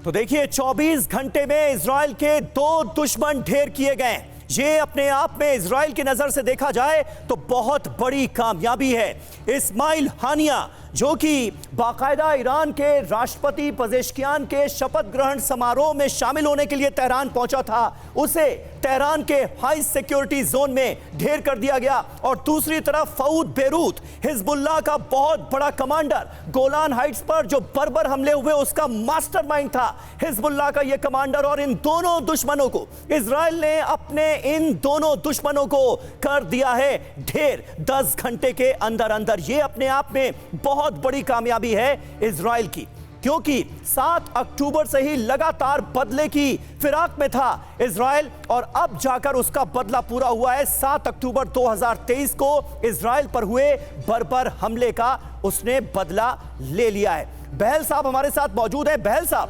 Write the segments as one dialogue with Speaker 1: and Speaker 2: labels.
Speaker 1: तो देखिए 24 घंटे में इजराइल के 2 दुश्मन ढेर किए गए। ये अपने आप में इजराइल की नजर से देखा जाए तो बहुत बड़ी कामयाबी है। इस्माइल हानिया जो कि बाकायदा ईरान के राष्ट्रपति पजेश्कियान के शपथ ग्रहण समारोह में शामिल होने के लिए तेहरान पहुंचा था, उसे तेहरान के हाई सिक्योरिटी जोन में ढेर कर दिया गया। और दूसरी तरफ फऊद बेरूत, हिजबुल्लाह का बहुत बड़ा कमांडर, गोलान हाइट्स पर जो बर्बर हमले हुए उसका मास्टरमाइंड था हिजबुल्लाह का यह कमांडर। और इन दोनों दुश्मनों को इजराइल ने अपने इन दोनों दुश्मनों को कर दिया है ढेर 10 घंटे के अंदर अंदर। यह अपने आप में बहुत बड़ी कामयाबी है इजराइल की, क्योंकि 7 अक्टूबर से ही लगातार बदले की फिराक में था इजराइल और अब जाकर उसका बदला पूरा हुआ है। 7 अक्टूबर 2023 को इजराइल पर हुए बर्बर हमले का उसने बदला ले लिया है। बहल साहब हमारे साथ मौजूद है। बहल साहब,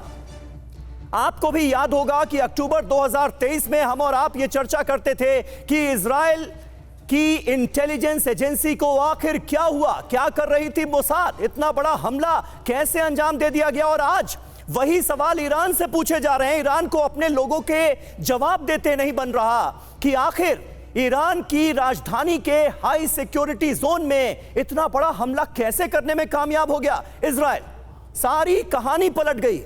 Speaker 1: आपको भी याद होगा कि अक्टूबर 2023 में हम और आप ये चर्चा करते थे कि इजराइल की इंटेलिजेंस एजेंसी को आखिर क्या हुआ, क्या कर रही थी मोसाद, इतना बड़ा हमला कैसे अंजाम दे दिया गया। और आज वही सवाल ईरान से पूछे जा रहे हैं। ईरान को अपने लोगों के जवाब देते नहीं बन रहा कि आखिर ईरान की राजधानी के हाई सिक्योरिटी जोन में इतना बड़ा हमला कैसे करने में कामयाब हो गया इजराइल। सारी कहानी पलट गई।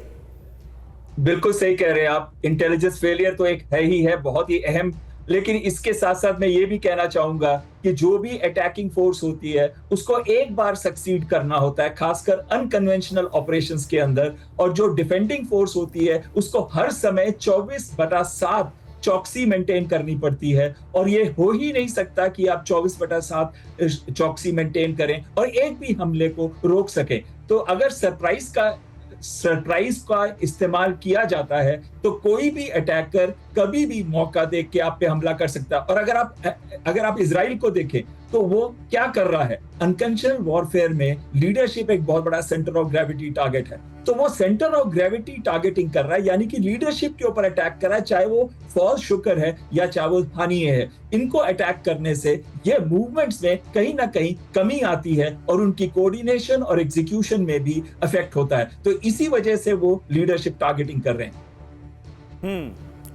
Speaker 2: बिल्कुल सही कह रहे हैं आप। इंटेलिजेंस फेलियर तो एक है ही है, बहुत ही अहम। लेकिन इसके साथ साथ मैं ये भी कहना चाहूंगा कि जो भी अटैकिंग फोर्स होती है उसको एक बार सक्सीड करना होता है, खासकर अनकन्वेंशनल ऑपरेशंस के अंदर। और जो डिफेंडिंग फोर्स होती है उसको हर समय 24/7 चौकसी मेंटेन करनी पड़ती है। और ये हो ही नहीं सकता कि आप 24/7 चौकसी मेंटेन करें और एक भी हमले को रोक सकें। तो अगर सरप्राइज का इस्तेमाल किया जाता है तो कोई भी अटैकर कभी भी मौका देख के आप पे हमला कर सकता है। और अगर आप इजराइल को देखें तो वो क्या कर रहा है, अनकन्वेंशनल वॉरफेयर में लीडरशिप एक बहुत बड़ा सेंटर ऑफ ग्रेविटी टारगेट है। तो वो सेंटर ऑफ ग्रेविटी टारगेटिंग कर रहा है, यानी कि लीडरशिप के ऊपर अटैक कर रहा है, चाहे वो फौज शुक्र है या चाहे वो हानिये है। इनको अटैक करने से ये मूवमेंट्स में कहीं ना कहीं कमी आती है और उनकी कोऑर्डिनेशन और एग्जीक्यूशन में भी इफेक्ट होता है। तो इसी वजह से वो लीडरशिप टारगेटिंग कर रहे हैं।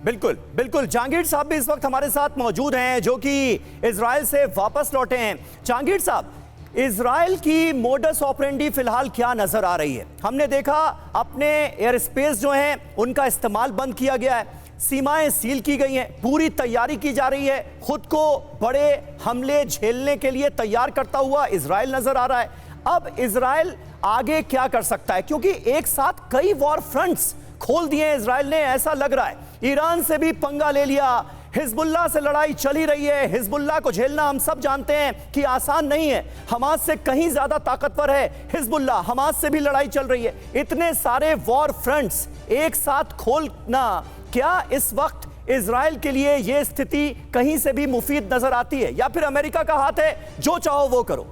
Speaker 1: बिल्कुल बिल्कुल। जहांगीर साहब भी इस वक्त हमारे साथ मौजूद हैं जो कि इजराइल से वापस लौटे हैं। जहांगीर साहब, इजराइल की मोडस ऑपरेंडी फिलहाल क्या नजर आ रही है? हमने देखा अपने एयर स्पेस जो हैं उनका इस्तेमाल बंद किया गया है, सीमाएं सील की गई हैं, पूरी तैयारी की जा रही है, खुद को बड़े हमले झेलने के लिए तैयार करता हुआ इजराइल नजर आ रहा है। अब इजराइल आगे क्या कर सकता है, क्योंकि एक साथ कई वॉर फ्रंट्स खोल दिए इजराइल ने, ऐसा लग रहा है। ईरान से भी पंगा ले लिया, हिजबुल्लाह से लड़ाई चली रही है। हिजबुल्लाह को झेलना हम सब जानते हैं कि आसान नहीं है, हमास से कहीं ज्यादा ताकतवर है हिजबुल्लाह, हमास से भी लड़ाई चल रही है। इतने सारे वॉर फ्रंट्स एक साथ खोलना, क्या इस वक्त इजराइल के लिए यह स्थिति कहीं से भी मुफीद नजर आती है, या फिर अमेरिका का हाथ है जो चाहो वो करो?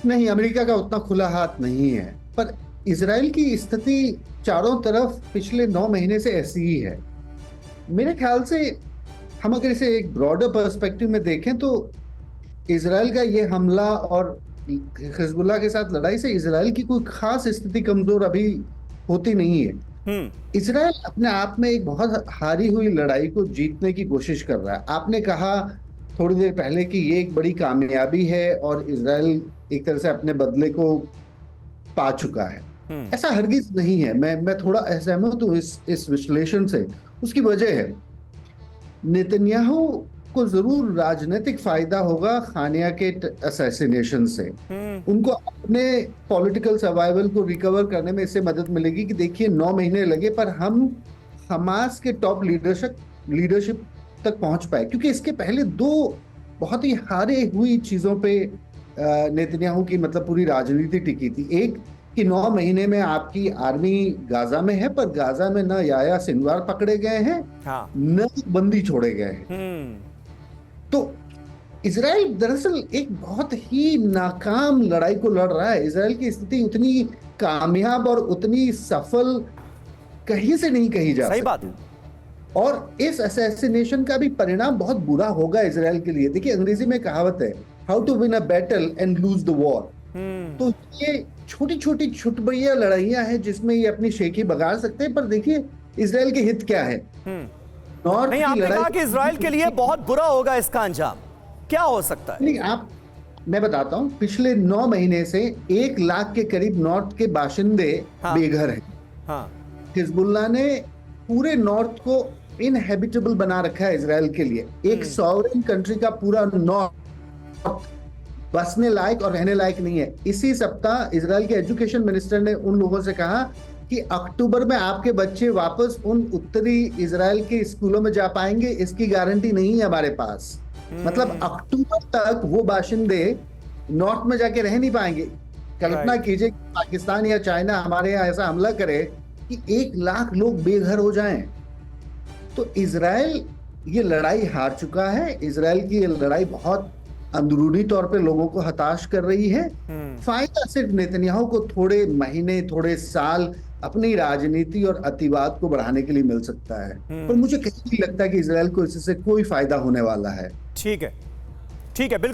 Speaker 3: नहीं, अमेरिका का उतना खुला हाथ नहीं है, पर इजराइल की स्थिति चारों तरफ पिछले 9 महीने से ऐसी ही है। मेरे ख्याल से हम अगर इसे एक ब्रॉडर पर्सपेक्टिव में देखें तो इजराइल का ये हमला और हिजबुल्लाह के साथ लड़ाई से इजराइल की कोई खास स्थिति कमजोर अभी होती नहीं है। इजराइल अपने आप में एक बहुत हारी हुई लड़ाई को जीतने की कोशिश कर रहा है। आपने कहा थोड़ी देर पहले कि ये एक बड़ी कामयाबी है और इजराइल एक तरह से अपने बदले को पा चुका है। ऐसा हरगिज नहीं है। मैं थोड़ा असहमत हूं इस विश्लेषण से। उसकी वजह है, नेतन्याहू को जरूर राजनीतिक फायदा होगा खानिया के असैसिनेशन से। उनको अपने पॉलिटिकल सर्वाइवल को रिकवर करने में इससे मदद मिलेगी कि देखिए 9 महीने लगे पर हम हमास के टॉप लीडरशिप तक पहुंच पाए, क्योंकि इसके पहले 2 बहुत ही हारे हुई चीजों पे नेतन्याहू की मतलब पूरी राजनीति टिकी थी। एक कि 9 महीने में आपकी आर्मी गाजा में है, पर गाजा में न याया सिनवार पकड़े गए हैं, न बंदी छोड़े गए हैं। तो इजराइल दरअसल एक बहुत ही नाकाम लड़ाई को लड़ रहा है। इजराइल की स्थिति उतनी कामयाब और उतनी सफल कहीं से नहीं कही जा सकती।
Speaker 1: सही बात है।
Speaker 3: और इस असैसिनेशन का भी परिणाम बहुत बुरा होगा इजराइल के लिए। देखिए, अंग्रेजी में कहावत है, how to win a battle and lose the war. तो ये छोटी छोटी छुटभैया लड़ाइयां हैं जिसमें ये अपनी शेखी बगाड़ सकते हैं। पर देखिए इजराइल के हित क्या है। नॉर्थ
Speaker 1: नहीं,
Speaker 3: की
Speaker 1: आपने
Speaker 3: लड़ाई
Speaker 1: कहा कि इजराइल के लिए बहुत बुरा होगा इसका अंजाम, क्या हो सकता है?
Speaker 3: नहीं, मैं बताता हूं, पिछले 9 महीने से 1 लाख के करीब नॉर्थ के बाशिंदे
Speaker 1: हाँ।
Speaker 3: बेघर हैं।
Speaker 1: हाँ,
Speaker 3: हिजबुल्लाह ने पूरे नॉर्थ को इनहेबिटेबल बना रखा है इजराइल के लिए। एक सॉवरेन कंट्री का पूरा नॉर्थ बसने लायक और रहने लायक नहीं है। इसी सप्ताह इजराइल के एजुकेशन मिनिस्टर ने उन लोगों से कहा कि अक्टूबर में आपके बच्चे वापस उन उत्तरी इजराइल के स्कूलों में जा पाएंगे, इसकी गारंटी नहीं है हमारे पास। मतलब अक्टूबर तक वो बाशिंदे नॉर्थ में जाके रह नहीं पाएंगे। कल्पना कीजिए कि पाकिस्तान या चाइना हमारे यहाँ ऐसा हमला करे कि 1 लाख लोग बेघर हो जाएं। तो इजराइल ये लड़ाई हार चुका है। इजराइल की ये लड़ाई बहुत अंदरूनी तौर पे लोगों को हताश कर रही है। फायदा सिर्फ नेतन्याहू को थोड़े महीने, थोड़े साल अपनी राजनीति और अतिवाद को बढ़ाने के लिए मिल सकता है, पर मुझे कहीं नहीं लगता कि इजराइल को इससे कोई फायदा होने वाला है।
Speaker 1: ठीक है, ठीक है, बिल्कुल।